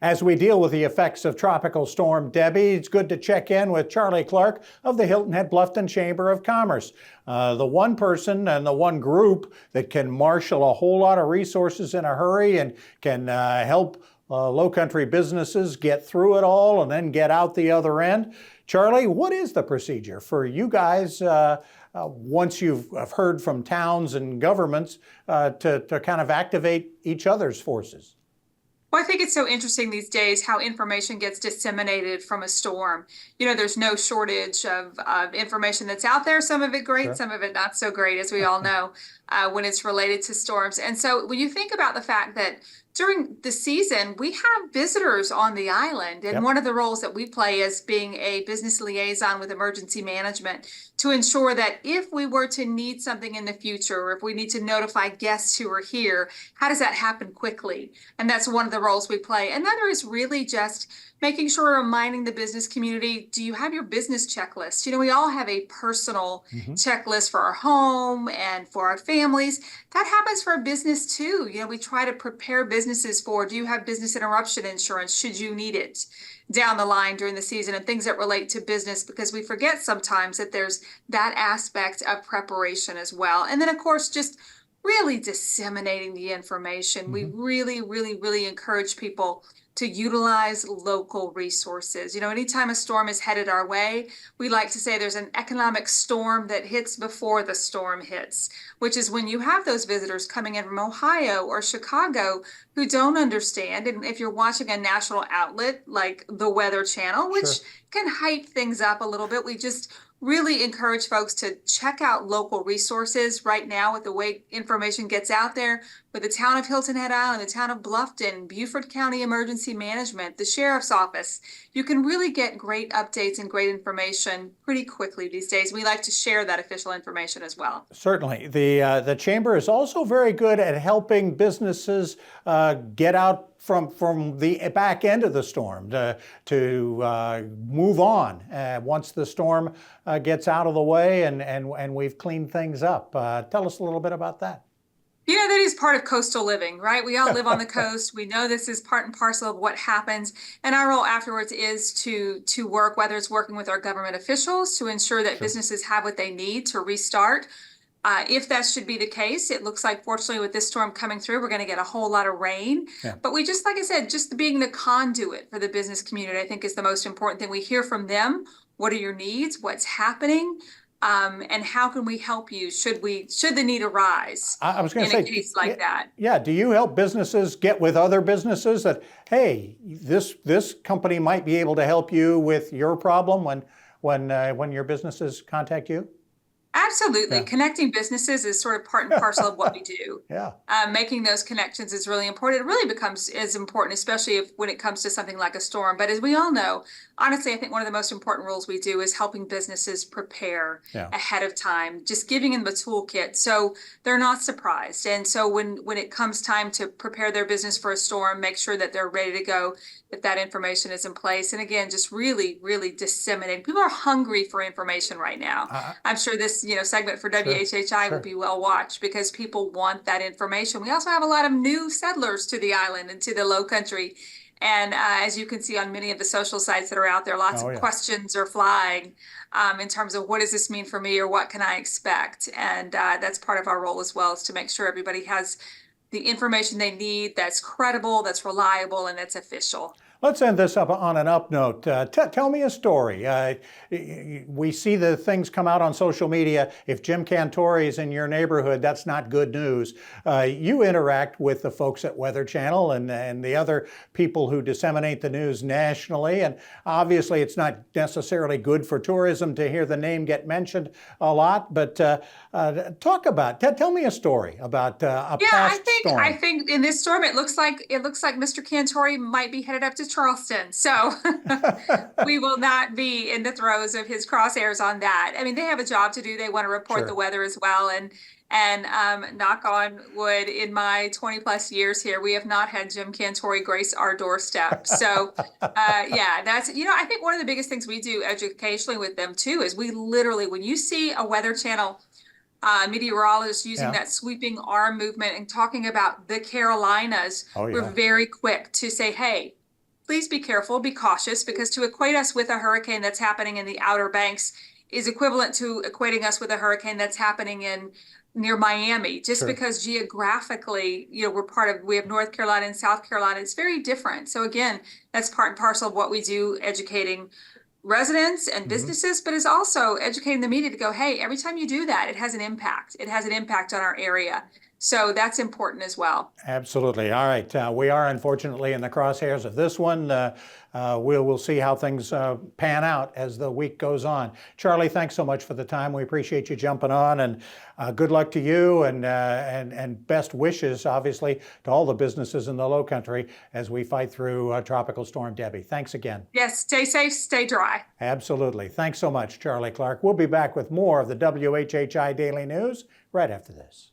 As we deal with the effects of Tropical Storm Debbie, it's good to check in with Charlie Clark of the Hilton-Bluffton Chamber of Commerce. The one person and the one group that can marshal a whole lot of resources in a hurry and can help Lowcountry businesses get through it all and then get out the other end. Charlie, what is the procedure for you guys once you've heard from towns and governments to kind of activate each other's forces? Well, I think it's so interesting these days how information gets disseminated from a storm. You know, there's no shortage of information that's out there, some of it great, Sure. some of it not so great, as we all know, when it's related to storms. And so when you think about the fact that during the season, we have visitors on the island. And Yep. one of the roles that we play as being a business liaison with emergency management to ensure that if we were to need something in the future, or if we need to notify guests who are here, how does that happen quickly? And that's one of the roles we play. Another is really just making sure we're reminding the business community, do you have your business checklist? You know, we all have a personal checklist for our home and for our families. That happens for our business too. You know, we try to prepare businesses for, do you have business interruption insurance should you need it down the line during the season, and things that relate to business, because we forget sometimes that there's that aspect of preparation as well. And then of course, just really disseminating the information. We really encourage people to utilize local resources. You know, anytime a storm is headed our way, we like to say there's an economic storm that hits before the storm hits, which is when you have those visitors coming in from Ohio or Chicago who don't understand. And if you're watching a national outlet like the Weather Channel, which Sure. can hype things up a little bit, we just really encourage folks to check out local resources right now with the way information gets out there with the town of Hilton Head Island, the town of Bluffton, Beaufort County Emergency Management, the Sheriff's Office. You can really get great updates and great information pretty quickly these days. We like to share that official information as well. Certainly. The Chamber is also very good at helping businesses get out from the back end of the storm to move on once the storm gets out of the way and we've cleaned things up. Tell us a little bit about that. You know, that is part of coastal living, right? We all live on the coast. We know this is part and parcel of what happens. And our role afterwards is to work, whether it's working with our government officials to ensure that businesses have what they need to restart. If that should be the case, it looks like, fortunately, with this storm coming through, we're going to get a whole lot of rain. Yeah. But we just, like I said, just being the conduit for the business community, I think, is the most important thing. We hear from them. What are your needs? What's happening? And how can we help you should the need arise I was going to say, in a case like that? Yeah. Do you help businesses get with other businesses that, hey, this company might be able to help you with your problem when your businesses contact you? Absolutely. Yeah. Connecting businesses is sort of part and parcel of what we do. Yeah. Making those connections is really important. It really becomes as important, especially when it comes to something like a storm. But as we all know, honestly, I think one of the most important roles we do is helping businesses prepare ahead of time, just giving them the toolkit so they're not surprised. And so when it comes time to prepare their business for a storm, make sure that they're ready to go, that information is in place. And again, just really disseminating. People are hungry for information right now. I'm sure this segment for WHHI will be well watched because people want that information. We also have a lot of new settlers to the island and to the Lowcountry. And as you can see on many of the social sites that are out there, lots of questions are flying in terms of what does this mean for me or what can I expect? And that's part of our role as well, is to make sure everybody has the information they need that's credible, that's reliable, and that's official. Let's end this up on an up note. Tell me a story. We see the things come out on social media. If Jim Cantore is in your neighborhood, that's not good news. You interact with the folks at Weather Channel and the other people who disseminate the news nationally. And obviously, it's not necessarily good for tourism to hear the name get mentioned a lot. But tell me a story about a past storm. I think in this storm, it looks like Mr. Cantore might be headed up to Charleston. So we will not be in the throes of his crosshairs on that. I mean, they have a job to do. They want to report the weather as well. And knock on wood, in my 20 plus years here, we have not had Jim Cantore grace our doorstep. So that's, I think one of the biggest things we do educationally with them too, is we literally, when you see a Weather Channel meteorologists using that sweeping arm movement and talking about the Carolinas, we're very quick to say, hey, please be careful, be cautious, because to equate us with a hurricane that's happening in the Outer Banks is equivalent to equating us with a hurricane that's happening in near Miami, just Sure. because geographically, we have North Carolina and South Carolina. It's very different. So again, that's part and parcel of what we do, educating residents and businesses, but it's also educating the media to go, hey, every time you do that, it has an impact. It has an impact on our area. So that's important as well. Absolutely. All right. We are unfortunately in the crosshairs of this one. We'll see how things pan out as the week goes on. Charlie, thanks so much for the time. We appreciate you jumping on, and good luck to you, and best wishes, obviously, to all the businesses in the Lowcountry as we fight through Tropical Storm Debbie. Thanks again. Yes, stay safe, stay dry. Absolutely. Thanks so much, Charlie Clark. We'll be back with more of the WHHI Daily News right after this.